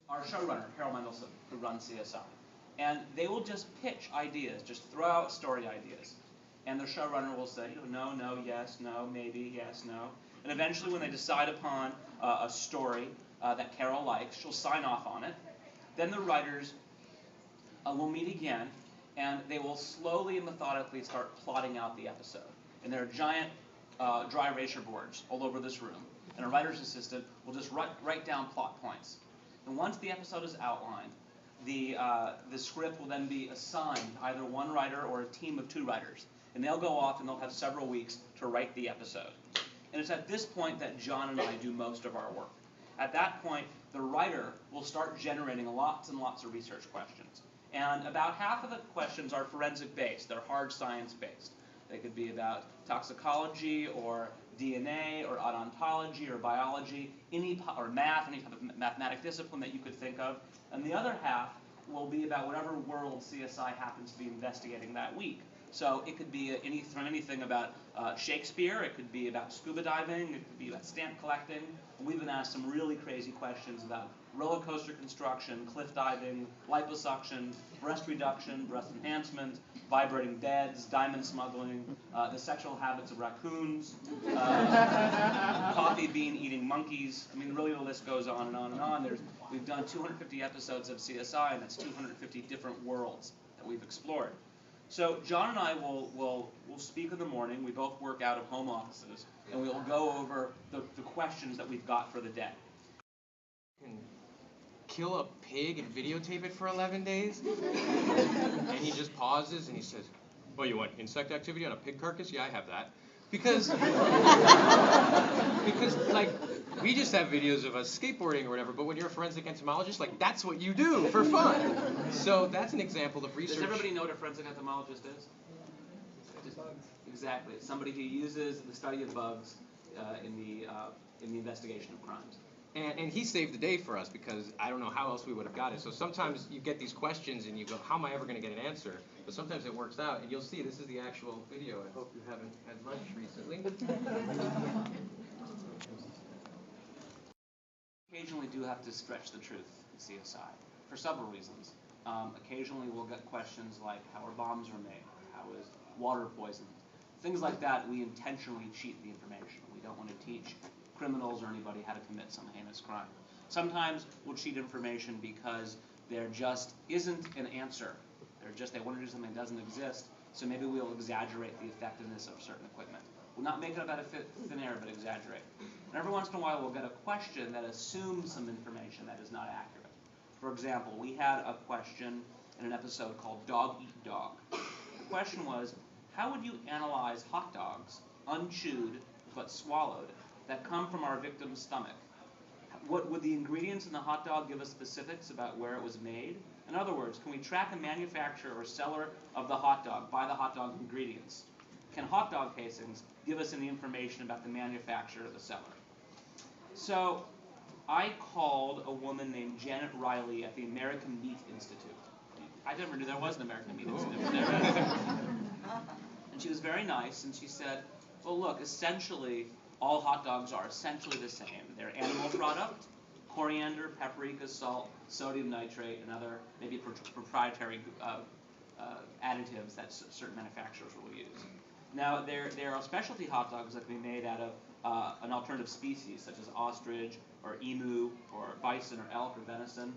our showrunner, Harold Mendelson, who runs CSI. And they will just pitch ideas, just throw out story ideas. And the showrunner will say, no, no, yes, no, maybe, yes, no. And eventually when they decide upon a story that Carol likes, she'll sign off on it. Then the writers will meet again, and they will slowly and methodically start plotting out the episode. And there are giant dry erasure boards all over this room. And a writer's assistant will just write down plot points. And once the episode is outlined, the script will then be assigned to either one writer or a team of 2 writers. And they'll go off and they'll have several weeks to write the episode. And it's at this point that John and I do most of our work. At that point, the writer will start generating lots and lots of research questions. And about half of the questions are forensic-based. They're hard science-based. They could be about toxicology or DNA or odontology or biology, or math, any type of mathematic discipline that you could think of. And the other half will be about whatever world CSI happens to be investigating that week. So it could be anything about Shakespeare, it could be about scuba diving, it could be about stamp collecting. And we've been asked some really crazy questions about roller coaster construction, cliff diving, liposuction, breast reduction, breast enhancement, vibrating beds, diamond smuggling, the sexual habits of raccoons, coffee bean eating monkeys. I mean, really the list goes on and on and on. We've done 250 episodes of CSI, and that's 250 different worlds that we've explored. So John and I will speak in the morning. We both work out of home offices, and we'll go over the questions that we've got for the day. Kill a pig and videotape it for 11 days? And he just pauses and he says, "Oh, you want insect activity on a pig carcass? Yeah, I have that." Because like, we just have videos of us skateboarding or whatever, but when you're a forensic entomologist, like, that's what you do for fun. So that's an example of research. Does everybody know what a forensic entomologist is? Exactly. It's somebody who uses the study of bugs in the investigation of crimes. And he saved the day for us, because I don't know how else we would have got it. So sometimes you get these questions and you go, how am I ever going to get an answer? But sometimes it works out, and you'll see this is the actual video. I hope you haven't had lunch recently. Occasionally do have to stretch the truth in CSI for several reasons. Occasionally we'll get questions like, how are bombs are made? How is water poisoned? Things like that, we intentionally cheat the information. We don't want to teach criminals or anybody how to commit some heinous crime. Sometimes we'll cheat information because there just isn't an answer. They want to do something that doesn't exist, so maybe we'll exaggerate the effectiveness of certain equipment. We'll not make it up out of thin air, but exaggerate. And every once in a while we'll get a question that assumes some information that is not accurate. For example, we had a question in an episode called Dog Eat Dog. The question was, how would you analyze hot dogs, unchewed but swallowed, that come from our victim's stomach? What would the ingredients in the hot dog give us specifics about where it was made? In other words, can we track a manufacturer or seller of the hot dog by the hot dog ingredients? Can hot dog casings give us any information about the manufacturer or the seller? So I called a woman named Janet Riley at the American Meat Institute. I never knew there was an American Meat Institute there. And she was very nice, and she said, well, look, essentially, all hot dogs are essentially the same. They're animal product, coriander, paprika, salt, sodium nitrate, and other maybe proprietary additives that certain manufacturers will use. Now, there are specialty hot dogs that can be made out of an alternative species, such as ostrich, or emu, or bison, or elk, or venison.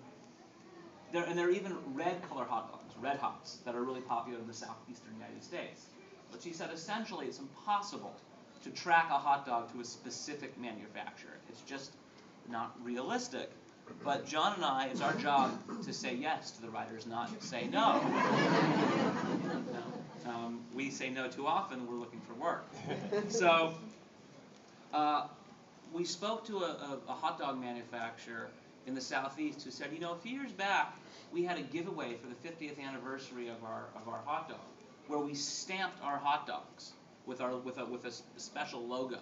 There are even red color hot dogs, red hots, that are really popular in the southeastern United States. But she said essentially it's impossible to track a hot dog to a specific manufacturer. It's just not realistic. But John and I, it's our job to say yes to the writers, not say no. We say no too often, we're looking for work. So we spoke to a hot dog manufacturer in the Southeast who said, a few years back, we had a giveaway for the 50th anniversary of our hot dog, where we stamped our hot dogs with a special logo.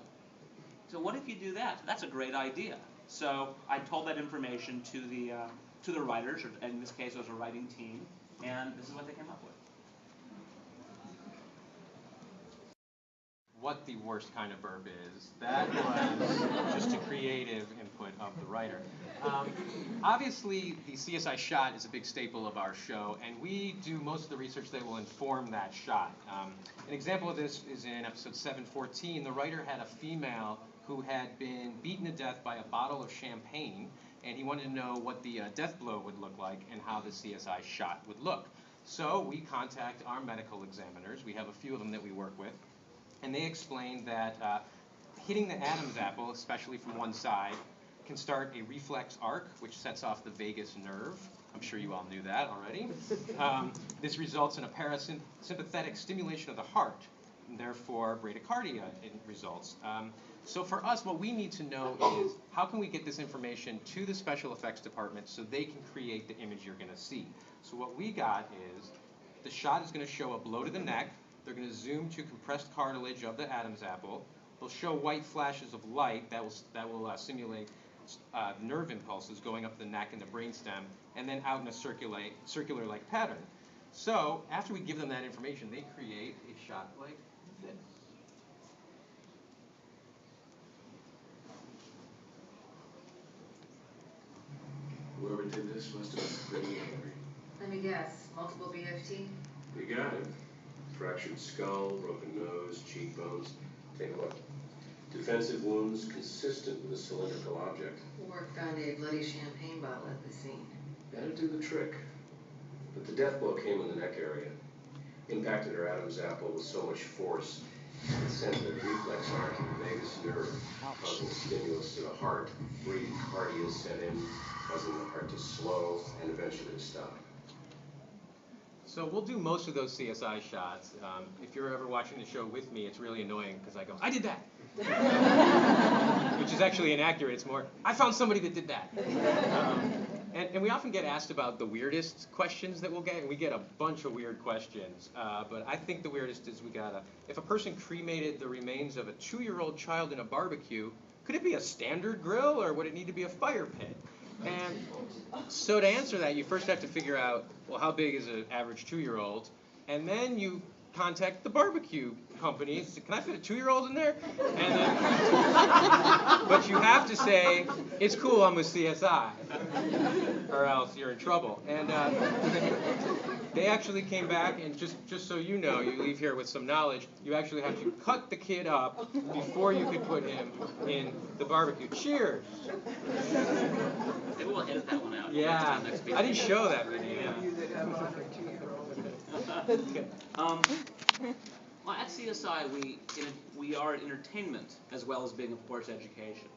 So what if you do that? That's a great idea. So I told that information to the writers, or in this case it was a writing team, and this is what they came up with. what the worst kind of burp is. That was just a creative input of the writer. Obviously, the CSI shot is a big staple of our show, and we do most of the research that will inform that shot. An example of this is in episode 714. The writer had a female who had been beaten to death by a bottle of champagne, and he wanted to know what the death blow would look like and how the CSI shot would look. So we contact our medical examiners. We have a few of them that we work with, and they explain that hitting the Adam's apple, especially from one side, can start a reflex arc, which sets off the vagus nerve. I'm sure you all knew that already. This results in a parasympathetic stimulation of the heart, and therefore bradycardia results. So for us, what we need to know is how can we get this information to the special effects department so they can create the image you're going to see. So what we got is the shot is going to show a blow to the neck. They're going to zoom to compressed cartilage of the Adam's apple. They'll show white flashes of light that will simulate nerve impulses going up the neck and the brainstem, and then out in a circular-like pattern. So after we give them that information, they create a shot like this. Whoever did this must have been pretty angry. Let me guess, multiple BFT? You got it. Fractured skull, broken nose, cheekbones. Take a look. Defensive wounds consistent with a cylindrical object. Or found a bloody champagne bottle at the scene. That'd do the trick. But the death blow came in the neck area. Impacted her Adam's apple with so much force, it sent the reflex arc in the vagus nerve, causing stimulus to the heart. Bradycardia set in, causing the heart to slow and eventually to stop. So we'll do most of those CSI shots. If you're ever watching the show with me, it's really annoying because I go, I did that! Which is actually inaccurate. It's more, I found somebody that did that. And we often get asked about the weirdest questions that we'll get, and we get a bunch of weird questions. But I think the weirdest is if a person cremated the remains of a 2-year-old child in a barbecue, could it be a standard grill or would it need to be a fire pit? And so to answer that, you first have to figure out, well, how big is an average 2-year-old? And then you contact the barbecue company and say, can I fit a 2-year-old in there? And then, but you have to say, it's cool, I'm with CSI, or else you're in trouble. And they actually came back, and just so you know, you leave here with some knowledge, you actually have to cut the kid up before you could put him in the barbecue. Cheers! Maybe we'll edit that one out. Yeah, I didn't show that video. Well, at CSI, we are entertainment as well as being, of course, education.